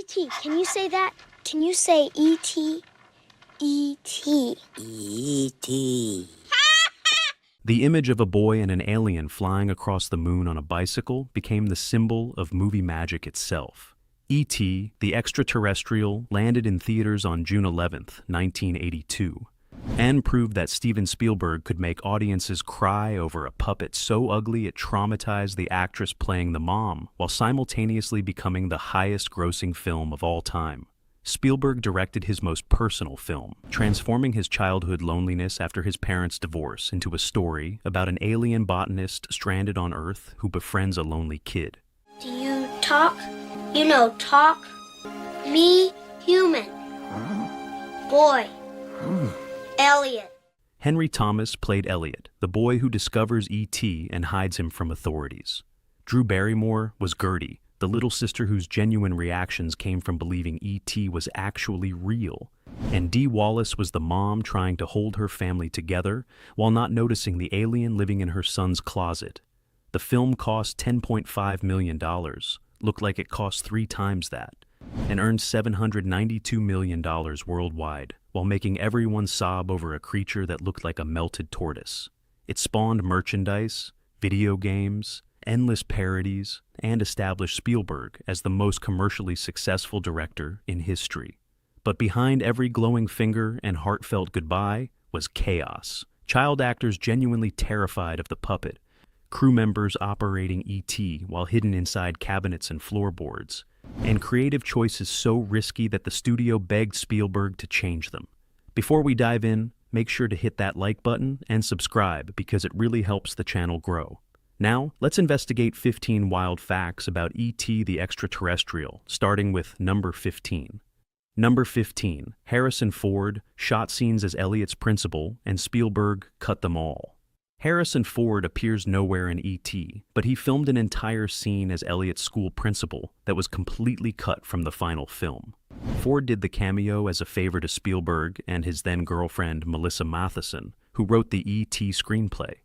E.T. Can you say that? Can you say E.T.? E.T. E.T. The image of a boy and an alien flying across the moon on a bicycle became the symbol of movie magic itself. E.T., the extraterrestrial, landed in theaters on June 11, 1982, and proved that Steven Spielberg could make audiences cry over a puppet so ugly it traumatized the actress playing the mom, while simultaneously becoming the highest-grossing film of all time. Spielberg directed his most personal film, transforming his childhood loneliness after his parents' divorce into a story about an alien botanist stranded on Earth who befriends a lonely kid. Do you talk? You know, talk. Me, human. Boy. Elliot. Henry Thomas played Elliot, the boy who discovers E.T. and hides him from authorities. Drew Barrymore was Gertie, the little sister whose genuine reactions came from believing E.T. was actually real. And Dee Wallace was the mom trying to hold her family together while not noticing the alien living in her son's closet. The film cost $10.5 million, looked like it cost 3 times that, and earned $792 million worldwide, while making everyone sob over a creature that looked like a melted tortoise. It spawned merchandise, video games, endless parodies, and established Spielberg as the most commercially successful director in history. But behind every glowing finger and heartfelt goodbye was chaos. Child actors genuinely terrified of the puppet, crew members operating E.T. while hidden inside cabinets and floorboards, and creative choices so risky that the studio begged Spielberg to change them. Before we dive in, make sure to hit that like button and subscribe because it really helps the channel grow. Now, let's investigate 15 wild facts about E.T. the Extraterrestrial, starting with number 15. Number 15. Harrison Ford shot scenes as Elliot's principal, and Spielberg cut them all. Harrison Ford appears nowhere in E.T., but he filmed an entire scene as Elliot's school principal that was completely cut from the final film. Ford did the cameo as a favor to Spielberg and his then-girlfriend Melissa Matheson, who wrote the E.T. screenplay.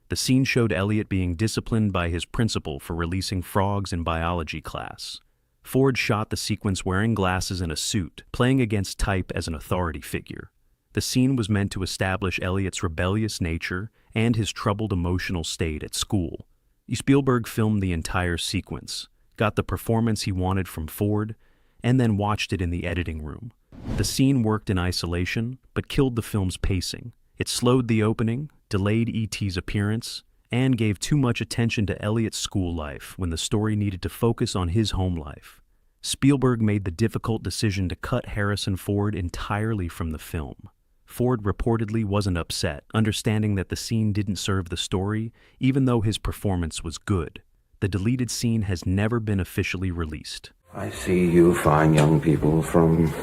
The scene showed Elliot being disciplined by his principal for releasing frogs in biology class. Ford shot the sequence wearing glasses and a suit, playing against type as an authority figure. The scene was meant to establish Elliot's rebellious nature and his troubled emotional state at school. Spielberg filmed the entire sequence, got the performance he wanted from Ford, and then watched it in the editing room. The scene worked in isolation, but killed the film's pacing. It slowed the opening, delayed E.T.'s appearance, and gave too much attention to Elliot's school life when the story needed to focus on his home life. Spielberg made the difficult decision to cut Harrison Ford entirely from the film. Ford reportedly wasn't upset, understanding that the scene didn't serve the story, even though his performance was good. The deleted scene has never been officially released. I see you fine young people from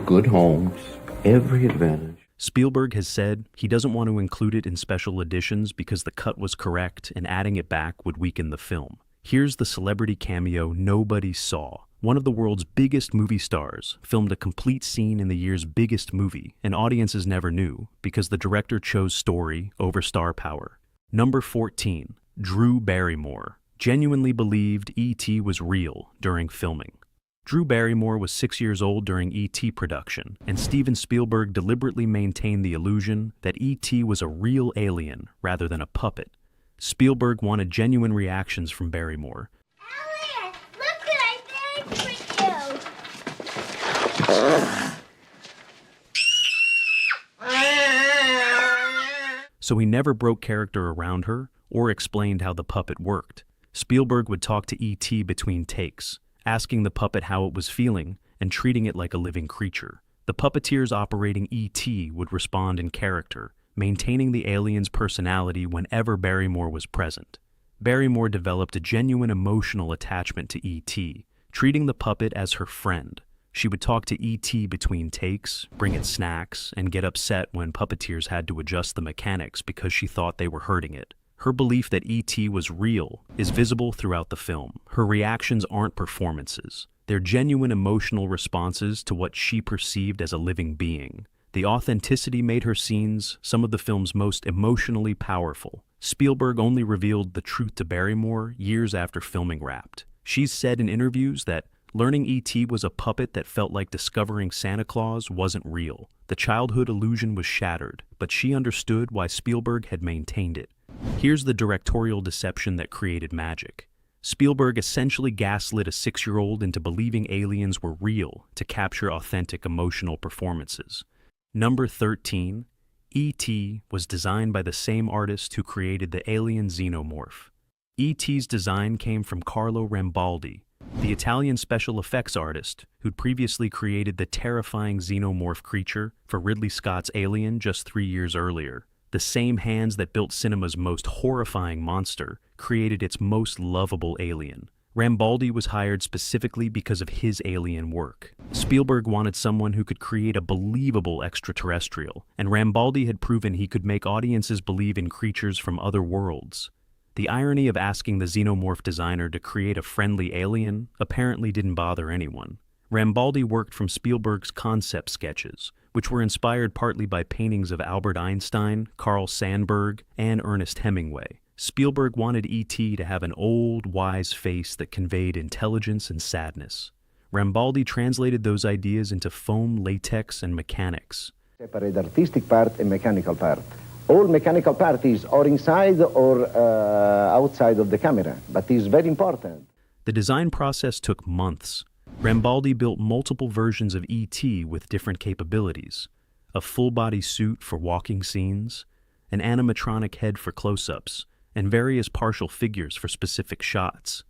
good homes, every advantage. Spielberg has said he doesn't want to include it in special editions because the cut was correct and adding it back would weaken the film. Here's the celebrity cameo nobody saw. One of the world's biggest movie stars filmed a complete scene in the year's biggest movie, and audiences never knew because the director chose story over star power. Number 14. Drew Barrymore genuinely believed E.T. was real during filming. Drew Barrymore was 6 years old during E.T. production, and Steven Spielberg deliberately maintained the illusion that E.T. was a real alien rather than a puppet. Spielberg wanted genuine reactions from Barrymore. Elliot, look what I made for you. So he never broke character around her or explained how the puppet worked. Spielberg would talk to E.T. between takes, asking the puppet how it was feeling and treating it like a living creature. The puppeteers operating E.T. would respond in character, maintaining the alien's personality whenever Barrymore was present. Barrymore developed a genuine emotional attachment to E.T., treating the puppet as her friend. She would talk to E.T. between takes, bring it snacks, and get upset when puppeteers had to adjust the mechanics because she thought they were hurting it. Her belief that E.T. was real is visible throughout the film. Her reactions aren't performances. They're genuine emotional responses to what she perceived as a living being. The authenticity made her scenes some of the film's most emotionally powerful. Spielberg only revealed the truth to Barrymore years after filming wrapped. She's said in interviews that Learning E.T. was a puppet that felt like discovering Santa Claus wasn't real. The childhood illusion was shattered, but she understood why Spielberg had maintained it. Here's the directorial deception that created magic. Spielberg essentially gaslit a 6-year-old into believing aliens were real to capture authentic emotional performances. Number 13. E.T. was designed by the same artist who created the alien xenomorph. E.T.'s design came from Carlo Rambaldi, the Italian special effects artist who'd previously created the terrifying xenomorph creature for Ridley Scott's Alien just 3 years earlier. The same hands that built cinema's most horrifying monster created its most lovable alien. Rambaldi was hired specifically because of his alien work. Spielberg wanted someone who could create a believable extraterrestrial, and Rambaldi had proven he could make audiences believe in creatures from other worlds. The irony of asking the xenomorph designer to create a friendly alien apparently didn't bother anyone. Rambaldi worked from Spielberg's concept sketches, which were inspired partly by paintings of Albert Einstein, Carl Sandburg, and Ernest Hemingway. Spielberg wanted E.T. to have an old, wise face that conveyed intelligence and sadness. Rambaldi translated those ideas into foam, latex, and mechanics. Separate artistic part and mechanical part. All mechanical parties are inside or outside of the camera, but it's very important. The design process took months. Rambaldi built multiple versions of E.T. with different capabilities: a full-body suit for walking scenes, an animatronic head for close-ups, and various partial figures for specific shots.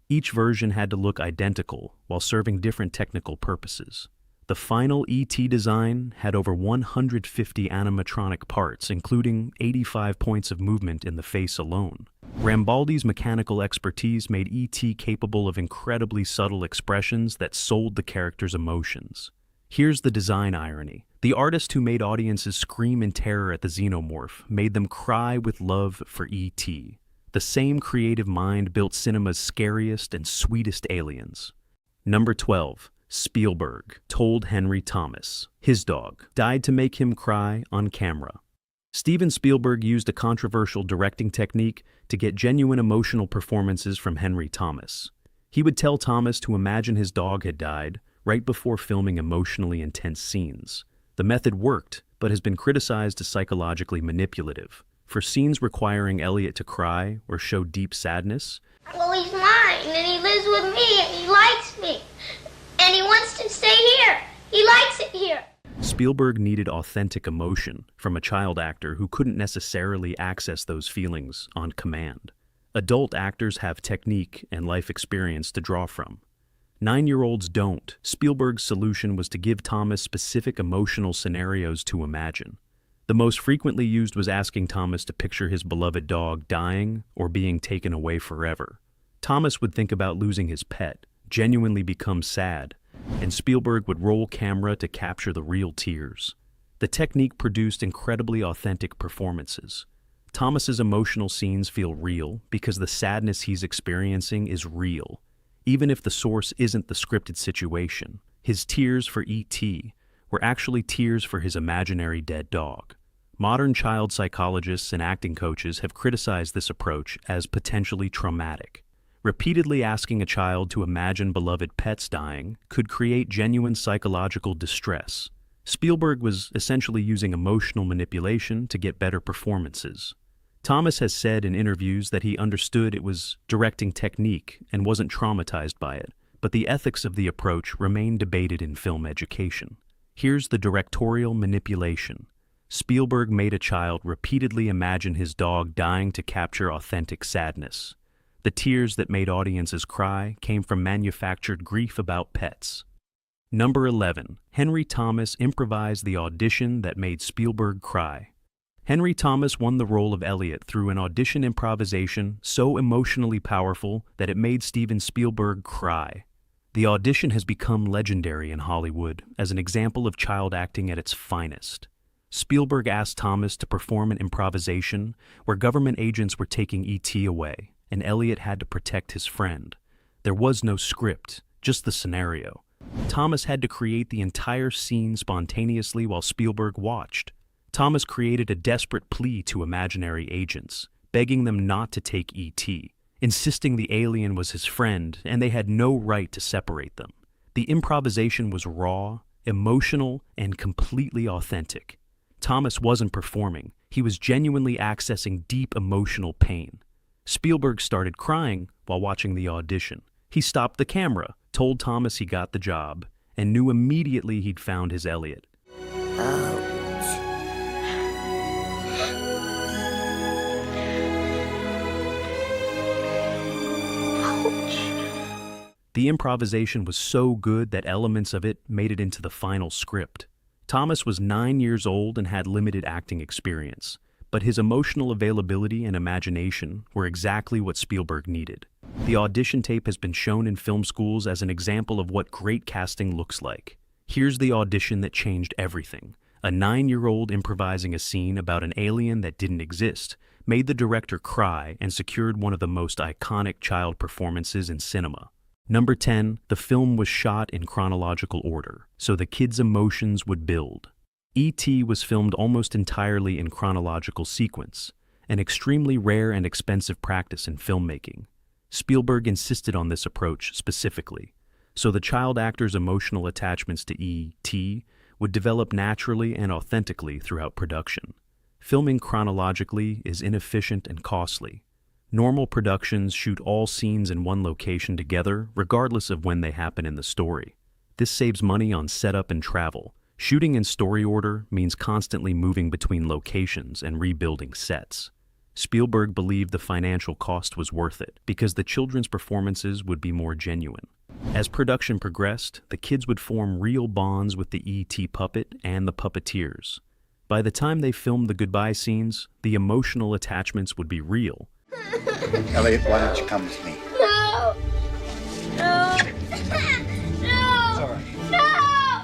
Each version had to look identical while serving different technical purposes. The final E.T. design had over 150 animatronic parts, including 85 points of movement in the face alone. Rambaldi's mechanical expertise made E.T. capable of incredibly subtle expressions that sold the character's emotions. Here's the design irony. The artist who made audiences scream in terror at the xenomorph made them cry with love for E.T. The same creative mind built cinema's scariest and sweetest aliens. Number 12. Spielberg told Henry Thomas his dog died to make him cry on camera. Steven Spielberg used a controversial directing technique to get genuine emotional performances from Henry Thomas. He would tell Thomas to imagine his dog had died right before filming emotionally intense scenes. The method worked, but has been criticized as psychologically manipulative. For scenes requiring Elliot to cry or show deep sadness, well, he's mine, and he lives with me, and he likes me. And he wants to stay here. He likes it here. Spielberg needed authentic emotion from a child actor who couldn't necessarily access those feelings on command. Adult actors have technique and life experience to draw from. 9-year-olds don't. Spielberg's solution was to give Thomas specific emotional scenarios to imagine. The most frequently used was asking Thomas to picture his beloved dog dying or being taken away forever. Thomas would think about losing his pet, genuinely become sad, and Spielberg would roll camera to capture the real tears. The technique produced incredibly authentic performances. Thomas's emotional scenes feel real because the sadness he's experiencing is real, even if the source isn't the scripted situation. His tears for E.T. were actually tears for his imaginary dead dog. Modern child psychologists and acting coaches have criticized this approach as potentially traumatic. Repeatedly asking a child to imagine beloved pets dying could create genuine psychological distress. Spielberg was essentially using emotional manipulation to get better performances. Thomas has said in interviews that he understood it was directing technique and wasn't traumatized by it, but the ethics of the approach remain debated in film education. Here's the directorial manipulation. Spielberg made a child repeatedly imagine his dog dying to capture authentic sadness. The tears that made audiences cry came from manufactured grief about pets. Number 11. Henry Thomas improvised the audition that made Spielberg cry. Henry Thomas won the role of Elliot through an audition improvisation so emotionally powerful that it made Steven Spielberg cry. The audition has become legendary in Hollywood as an example of child acting at its finest. Spielberg asked Thomas to perform an improvisation where government agents were taking E.T. away, and Elliot had to protect his friend. There was no script, just the scenario. Thomas had to create the entire scene spontaneously while Spielberg watched. Thomas created a desperate plea to imaginary agents, begging them not to take E.T. insisting the alien was his friend and they had no right to separate them. The improvisation was raw, emotional, and completely authentic. Thomas wasn't performing. He was genuinely accessing deep emotional pain. Spielberg started crying while watching the audition. He stopped the camera, told Thomas he got the job, and knew immediately he'd found his Elliot. The improvisation was so good that elements of it made it into the final script. Thomas was 9 years old and had limited acting experience, but his emotional availability and imagination were exactly what Spielberg needed. The audition tape has been shown in film schools as an example of what great casting looks like. Here's the audition that changed everything. A 9-year-old improvising a scene about an alien that didn't exist made the director cry and secured one of the most iconic child performances in cinema. Number 10, the film was shot in chronological order, so the kids' emotions would build. E.T. was filmed almost entirely in chronological sequence, an extremely rare and expensive practice in filmmaking. Spielberg insisted on this approach specifically, so the child actors' emotional attachments to E.T. would develop naturally and authentically throughout production. Filming chronologically is inefficient and costly. Normal productions shoot all scenes in one location together, regardless of when they happen in the story. This saves money on setup and travel. Shooting in story order means constantly moving between locations and rebuilding sets. Spielberg believed the financial cost was worth it because the children's performances would be more genuine. As production progressed, the kids would form real bonds with the E.T. puppet and the puppeteers. By the time they filmed the goodbye scenes, the emotional attachments would be real. Elliot, why don't you come with me? No! No! No! Sorry. No!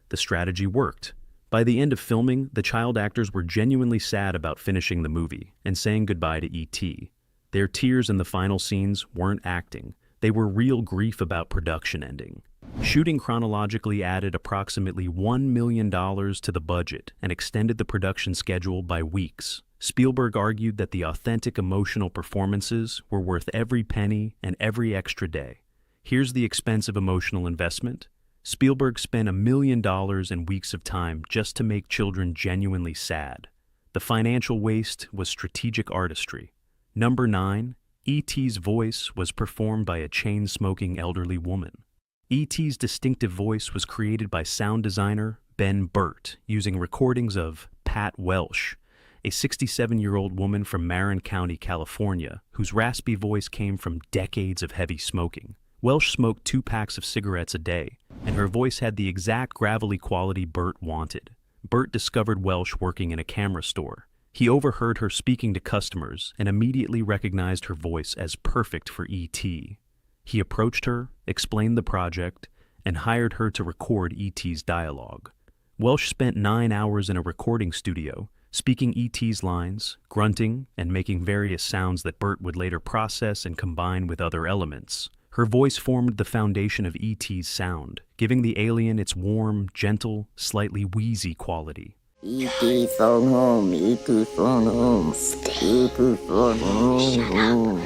The strategy worked. By the end of filming, the child actors were genuinely sad about finishing the movie and saying goodbye to E.T. Their tears in the final scenes weren't acting. They were real grief about production ending. Shooting chronologically added approximately $1 million to the budget and extended the production schedule by weeks. Spielberg argued that the authentic emotional performances were worth every penny and every extra day. Here's the expensive emotional investment. Spielberg spent $1 million in weeks of time just to make children genuinely sad. The financial waste was strategic artistry. Number 9, E.T.'s voice was performed by a chain-smoking elderly woman. E.T.'s distinctive voice was created by sound designer Ben Burt using recordings of Pat Welsh, a 67-year-old woman from Marin County, California, whose raspy voice came from decades of heavy smoking. Welsh smoked 2 packs of cigarettes a day, and her voice had the exact gravelly quality Burt wanted. Burt discovered Welsh working in a camera store. He overheard her speaking to customers and immediately recognized her voice as perfect for E.T. He approached her, explained the project, and hired her to record E.T.'s dialogue. Welsh spent 9 hours in a recording studio, speaking E.T.'s lines, grunting, and making various sounds that Burt would later process and combine with other elements. Her voice formed the foundation of E.T.'s sound, giving the alien its warm, gentle, slightly wheezy quality. E.T. phone home, E.T. phone home, E.T. phone home,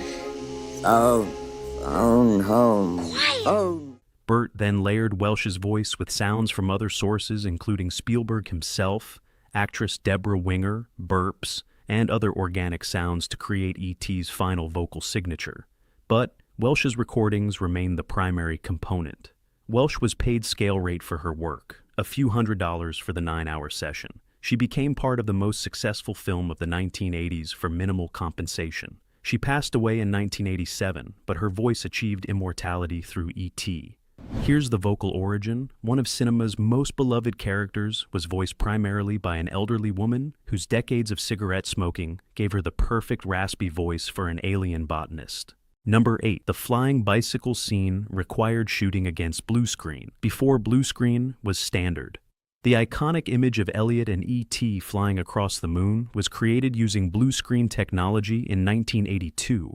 phone home, phone. Burt then layered Welsh's voice with sounds from other sources, including Spielberg himself, actress Deborah Winger, burps, and other organic sounds to create E.T.'s final vocal signature. But Welsh's recordings remained the primary component. Welsh was paid scale rate for her work, a few $100s for the 9-hour session. She became part of the most successful film of the 1980s for minimal compensation. She passed away in 1987, but her voice achieved immortality through E.T. Here's the vocal origin. One of cinema's most beloved characters was voiced primarily by an elderly woman whose decades of cigarette smoking gave her the perfect raspy voice for an alien botanist. Number 8, the flying bicycle scene required shooting against blue screen before blue screen was standard. The iconic image of Elliot and E.T. flying across the moon was created using blue screen technology in 1982,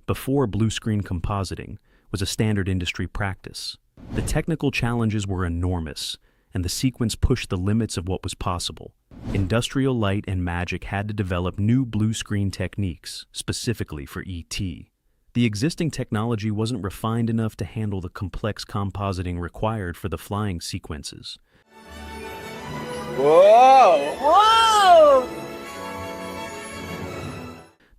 before blue screen compositing was a standard industry practice. The technical challenges were enormous, and the sequence pushed the limits of what was possible. Industrial Light and Magic had to develop new blue screen techniques, specifically for E.T. The existing technology wasn't refined enough to handle the complex compositing required for the flying sequences. Whoa! Whoa!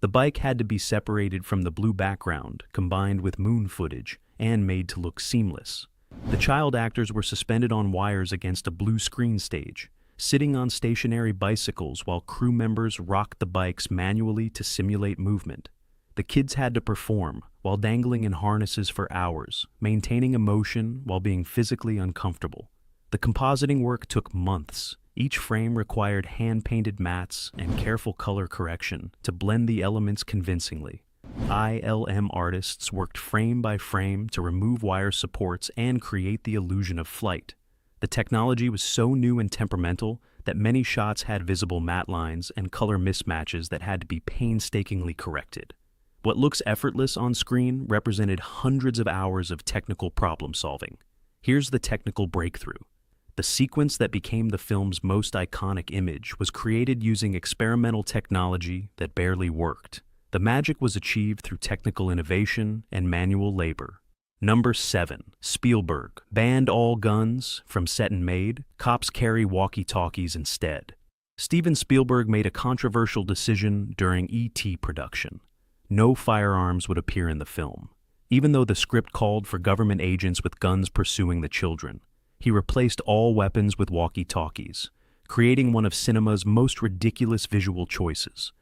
The bike had to be separated from the blue background, combined with moon footage, and made to look seamless. The child actors were suspended on wires against a blue screen stage, sitting on stationary bicycles while crew members rocked the bikes manually to simulate movement. The kids had to perform while dangling in harnesses for hours, maintaining emotion while being physically uncomfortable. The compositing work took months. Each frame required hand-painted mats and careful color correction to blend the elements convincingly. ILM artists worked frame by frame to remove wire supports and create the illusion of flight. The technology was so new and temperamental that many shots had visible matte lines and color mismatches that had to be painstakingly corrected. What looks effortless on screen represented hundreds of hours of technical problem solving. Here's the technical breakthrough. The sequence that became the film's most iconic image was created using experimental technology that barely worked. The magic was achieved through technical innovation and manual labor. Number 7. Spielberg. Banned all guns from set and made. Cops carry walkie-talkies instead. Steven Spielberg made a controversial decision during E.T. production. No firearms would appear in the film, even though the script called for government agents with guns pursuing the children. He replaced all weapons with walkie-talkies, creating one of cinema's most ridiculous visual choices.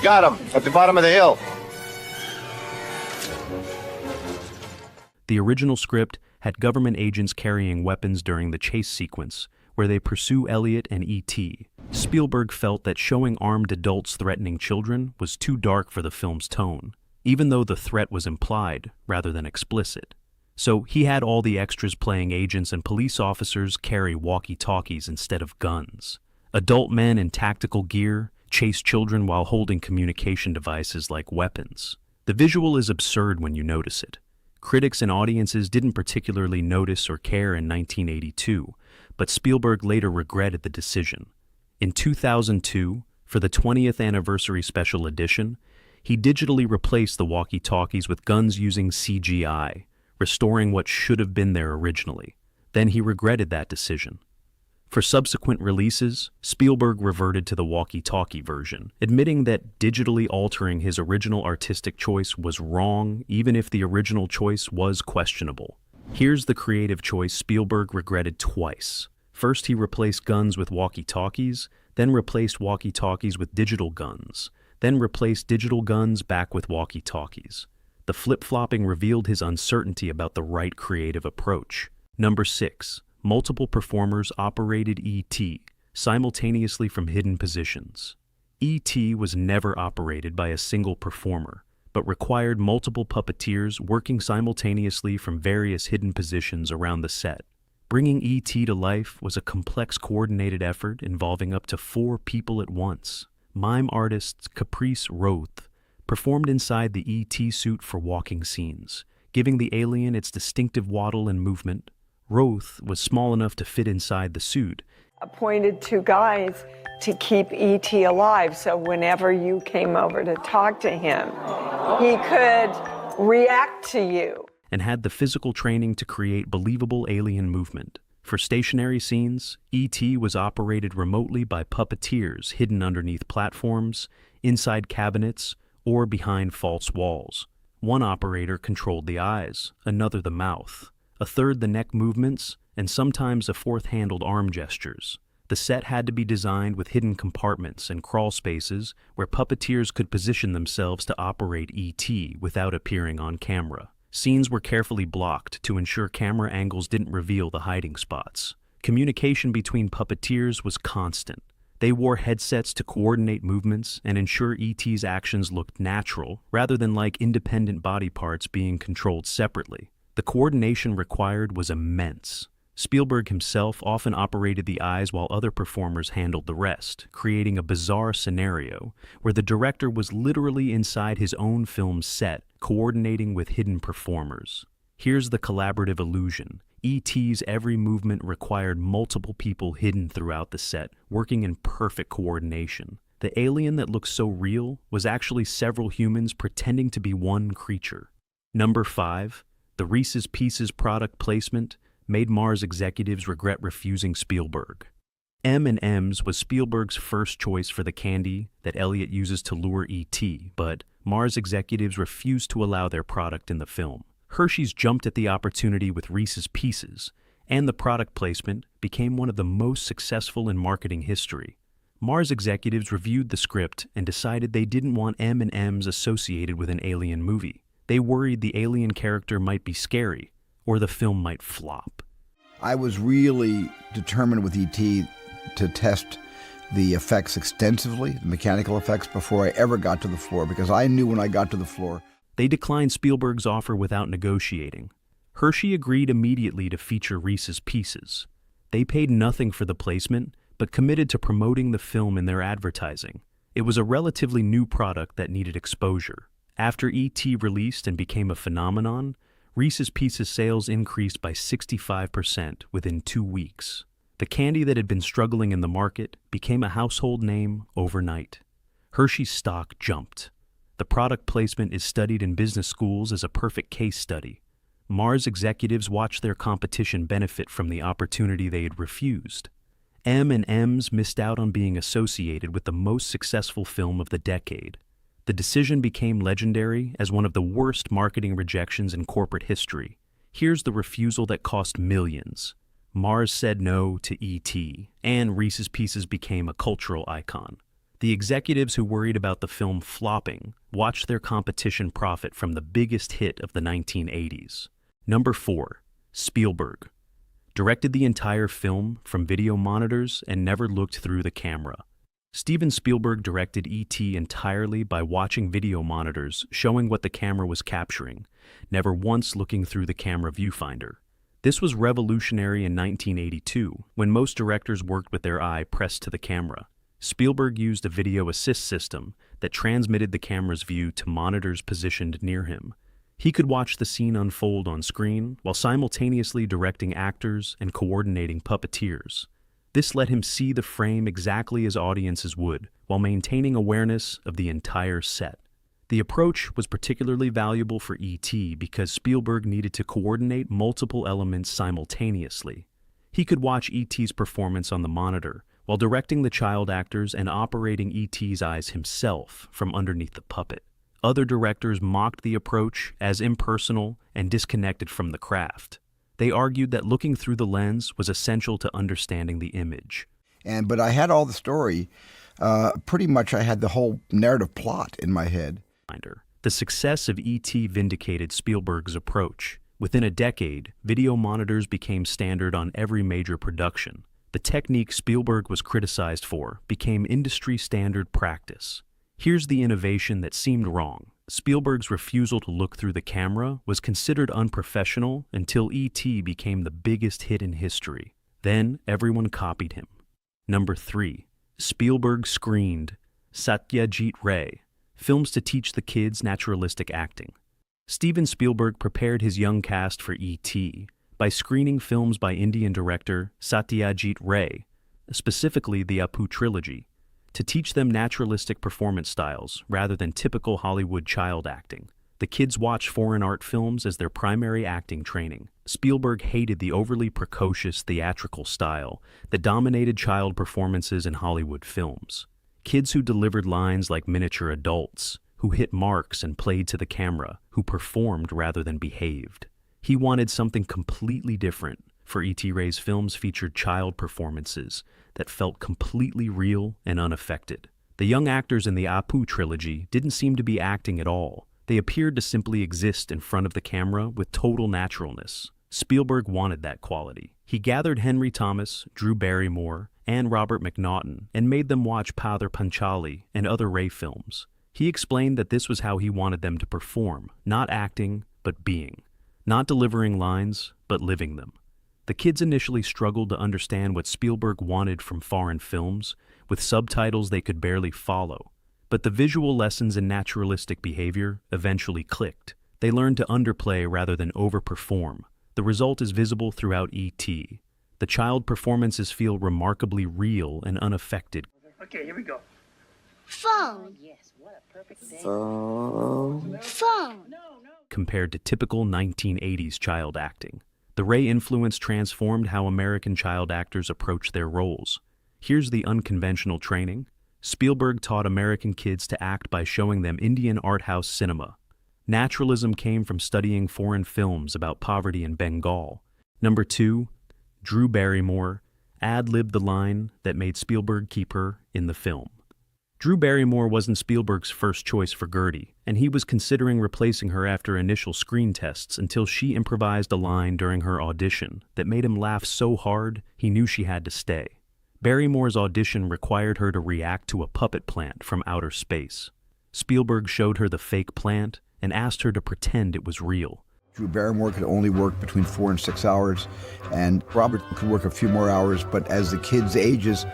Got him at the bottom of the hill. The original script had government agents carrying weapons during the chase sequence, where they pursue Elliot and E.T. Spielberg felt that showing armed adults threatening children was too dark for the film's tone, even though the threat was implied rather than explicit. So he had all the extras playing agents and police officers carry walkie-talkies instead of guns. Adult men in tactical gear chase children while holding communication devices like weapons. The visual is absurd when you notice it. Critics and audiences didn't particularly notice or care in 1982, but Spielberg later regretted the decision. In 2002, for the 20th anniversary special edition, he digitally replaced the walkie-talkies with guns using CGI, restoring what should have been there originally. Then he regretted that decision. For subsequent releases, Spielberg reverted to the walkie-talkie version, admitting that digitally altering his original artistic choice was wrong, even if the original choice was questionable. Here's the creative choice Spielberg regretted twice. First, he replaced guns with walkie-talkies, then replaced walkie-talkies with digital guns, then replaced digital guns back with walkie-talkies. The flip-flopping revealed his uncertainty about the right creative approach. Number 6. Multiple performers operated E.T. simultaneously from hidden positions. E.T. was never operated by a single performer, but required multiple puppeteers working simultaneously from various hidden positions around the set. Bringing E.T. to life was a complex coordinated effort involving up to 4 people at once. Mime artist Caprice Roth performed inside the E.T. suit for walking scenes, giving the alien its distinctive waddle and movement. Roth was small enough to fit inside the suit. Appointed 2 guys to keep E.T. alive, so whenever you came over to talk to him, he could react to you. And had the physical training to create believable alien movement. For stationary scenes, E.T. was operated remotely by puppeteers hidden underneath platforms, inside cabinets, or behind false walls. One operator controlled the eyes, another the mouth, a third the neck movements, and sometimes a fourth handled arm gestures. The set had to be designed with hidden compartments and crawl spaces where puppeteers could position themselves to operate E.T. without appearing on camera. Scenes were carefully blocked to ensure camera angles didn't reveal the hiding spots. Communication between puppeteers was constant. They wore headsets to coordinate movements and ensure E.T.'s actions looked natural, rather than like independent body parts being controlled separately. The coordination required was immense. Spielberg himself often operated the eyes while other performers handled the rest, creating a bizarre scenario where the director was literally inside his own film's set, coordinating with hidden performers. Here's the collaborative illusion. E.T.'s every movement required multiple people hidden throughout the set, working in perfect coordination. The alien that looked so real was actually several humans pretending to be one creature. Number 5. The Reese's Pieces product placement made Mars executives regret refusing Spielberg. M&M's was Spielberg's first choice for the candy that Elliot uses to lure E.T., but Mars executives refused to allow their product in the film. Hershey's jumped at the opportunity with Reese's Pieces, and the product placement became one of the most successful in marketing history. Mars executives reviewed the script and decided they didn't want M&M's associated with an alien movie. They worried the alien character might be scary, or the film might flop. I was really determined with E.T. to test the effects extensively, the mechanical effects, before I ever got to the floor, because I knew when I got to the floor. They declined Spielberg's offer without negotiating. Hershey agreed immediately to feature Reese's Pieces. They paid nothing for the placement, but committed to promoting the film in their advertising. It was a relatively new product that needed exposure. After E.T. released and became a phenomenon, Reese's Pieces sales increased by 65% within 2 weeks. The candy that had been struggling in the market became a household name overnight. Hershey's stock jumped. The product placement is studied in business schools as a perfect case study. Mars executives watched their competition benefit from the opportunity they had refused. M&M's missed out on being associated with the most successful film of the decade. The decision became legendary as one of the worst marketing rejections in corporate history. Here's the refusal that cost millions. Mars said no to E.T., and Reese's Pieces became a cultural icon. The executives who worried about the film flopping watched their competition profit from the biggest hit of the 1980s. Number 4. Spielberg. Directed the entire film from video monitors and never looked through the camera. Steven Spielberg directed E.T. entirely by watching video monitors showing what the camera was capturing, never once looking through the camera viewfinder. This was revolutionary in 1982, when most directors worked with their eye pressed to the camera. Spielberg used a video assist system that transmitted the camera's view to monitors positioned near him. He could watch the scene unfold on screen while simultaneously directing actors and coordinating puppeteers. This let him see the frame exactly as audiences would, while maintaining awareness of the entire set. The approach was particularly valuable for E.T. because Spielberg needed to coordinate multiple elements simultaneously. He could watch E.T.'s performance on the monitor, while directing the child actors and operating E.T.'s eyes himself from underneath the puppet. Other directors mocked the approach as impersonal and disconnected from the craft. They argued that looking through the lens was essential to understanding the image. But I had all the story. Pretty much I had the whole narrative plot in my head. The success of E.T. vindicated Spielberg's approach. Within a decade, video monitors became standard on every major production. The technique Spielberg was criticized for became industry standard practice. Here's the innovation that seemed wrong. Spielberg's refusal to look through the camera was considered unprofessional until E.T. became the biggest hit in history. Then everyone copied him. Number 3. Spielberg screened Satyajit Ray, films to teach the kids naturalistic acting. Steven Spielberg prepared his young cast for E.T. by screening films by Indian director Satyajit Ray, specifically the Apu trilogy, to teach them naturalistic performance styles rather than typical Hollywood child acting. The kids watched foreign art films as their primary acting training. Spielberg hated the overly precocious theatrical style that dominated child performances in Hollywood films. Kids who delivered lines like miniature adults, who hit marks and played to the camera, who performed rather than behaved. He wanted something completely different. For E.T. Ray's films featured child performances that felt completely real and unaffected. The young actors in the Apu trilogy didn't seem to be acting at all. They appeared to simply exist in front of the camera with total naturalness. Spielberg wanted that quality. He gathered Henry Thomas, Drew Barrymore, and Robert McNaughton and made them watch Pather Panchali and other Ray films. He explained that this was how he wanted them to perform, not acting, but being. Not delivering lines, but living them. The kids initially struggled to understand what Spielberg wanted from foreign films, with subtitles they could barely follow. But the visual lessons in naturalistic behavior eventually clicked. They learned to underplay rather than overperform. The result is visible throughout E.T. The child performances feel remarkably real and unaffected. Okay, here we go. Phone. Phone. Phone. Compared to typical 1980s child acting, the Ray influence transformed how American child actors approach their roles. Here's the unconventional training. Spielberg taught American kids to act by showing them Indian art house cinema. Naturalism came from studying foreign films about poverty in Bengal. Number 2, Drew Barrymore ad-libbed the line that made Spielberg keep her in the film. Drew Barrymore wasn't Spielberg's first choice for Gertie, and he was considering replacing her after initial screen tests until she improvised a line during her audition that made him laugh so hard he knew she had to stay. Barrymore's audition required her to react to a puppet plant from outer space. Spielberg showed her the fake plant and asked her to pretend it was real. Drew Barrymore could only work between 4 and 6 hours, and Robert could work a few more hours, but as the kids' ages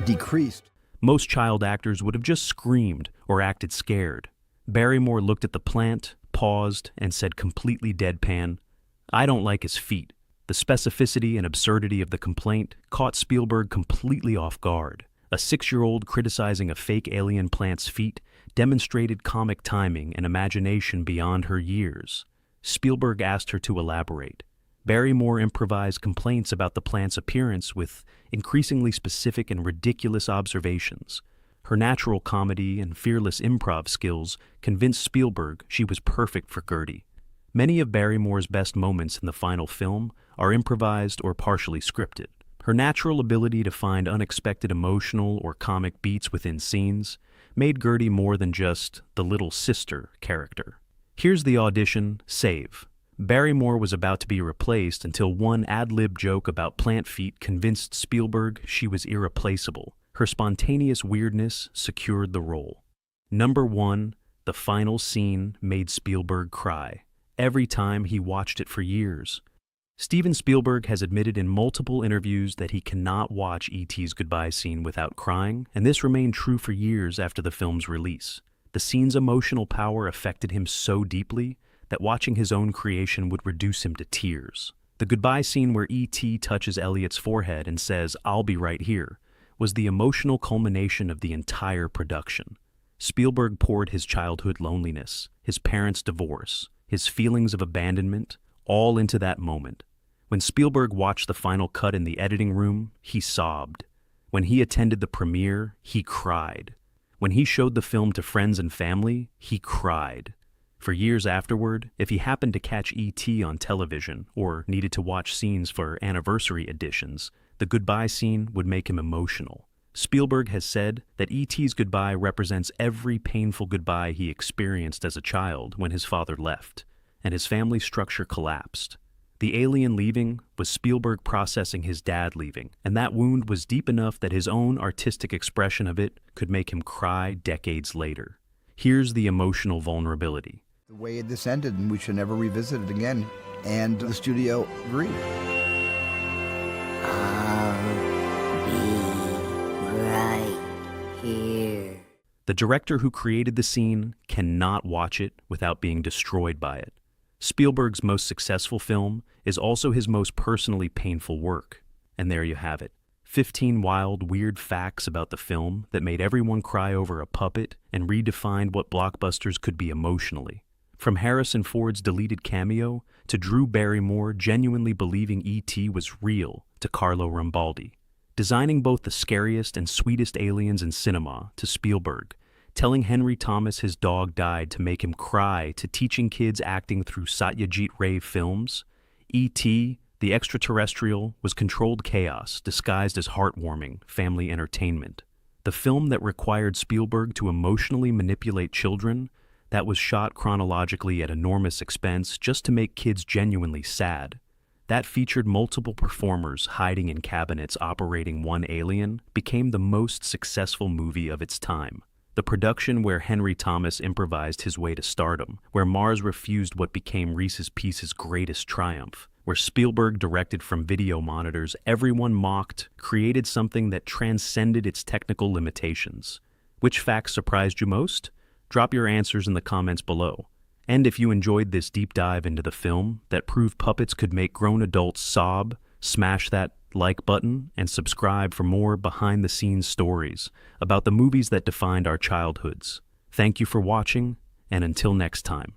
decreased, Most child actors would have just screamed or acted scared. Barrymore looked at the plant, paused, and said completely deadpan, "I don't like his feet." The specificity and absurdity of the complaint caught Spielberg completely off guard. A 6-year-old criticizing a fake alien plant's feet demonstrated comic timing and imagination beyond her years. Spielberg asked her to elaborate. Barrymore improvised complaints about the plant's appearance with increasingly specific and ridiculous observations. Her natural comedy and fearless improv skills convinced Spielberg she was perfect for Gertie. Many of Barrymore's best moments in the final film are improvised or partially scripted. Her natural ability to find unexpected emotional or comic beats within scenes made Gertie more than just the little sister character. Here's the audition save. Barrymore was about to be replaced until one ad-lib joke about plant feet convinced Spielberg she was irreplaceable. Her spontaneous weirdness secured the role. Number 1, the final scene made Spielberg cry. Every time he watched it for years. Steven Spielberg has admitted in multiple interviews that he cannot watch E.T.'s goodbye scene without crying, and this remained true for years after the film's release. The scene's emotional power affected him so deeply that watching his own creation would reduce him to tears. The goodbye scene where E.T. touches Elliot's forehead and says, "I'll be right here," was the emotional culmination of the entire production. Spielberg poured his childhood loneliness, his parents' divorce, his feelings of abandonment, all into that moment. When Spielberg watched the final cut in the editing room, he sobbed. When he attended the premiere, he cried. When he showed the film to friends and family, he cried. For years afterward, if he happened to catch E.T. on television or needed to watch scenes for anniversary editions, the goodbye scene would make him emotional. Spielberg has said that E.T.'s goodbye represents every painful goodbye he experienced as a child when his father left, and his family structure collapsed. The alien leaving was Spielberg processing his dad leaving, and that wound was deep enough that his own artistic expression of it could make him cry decades later. Here's the emotional vulnerability. the way this ended, and we should never revisit it again. And the studio agreed. I'll be right here. The director who created the scene cannot watch it without being destroyed by it. Spielberg's most successful film is also his most personally painful work. And there you have it. 15 wild, weird facts about the film that made everyone cry over a puppet and redefined what blockbusters could be emotionally. From Harrison Ford's deleted cameo to Drew Barrymore genuinely believing E.T. was real to Carlo Rambaldi. Designing both the scariest and sweetest aliens in cinema to Spielberg, telling Henry Thomas his dog died to make him cry to teaching kids acting through Satyajit Ray films, E.T., the extraterrestrial, was controlled chaos disguised as heartwarming family entertainment. The film that required Spielberg to emotionally manipulate children, that was shot chronologically at enormous expense just to make kids genuinely sad, that featured multiple performers hiding in cabinets operating one alien, became the most successful movie of its time. The production where Henry Thomas improvised his way to stardom, where Mars refused what became Reese's Pieces' greatest triumph, where Spielberg directed from video monitors everyone mocked, created something that transcended its technical limitations. Which facts surprised you most? Drop your answers in the comments below. And if you enjoyed this deep dive into the film that proved puppets could make grown adults sob, smash that like button, and subscribe for more behind-the-scenes stories about the movies that defined our childhoods. Thank you for watching, and until next time.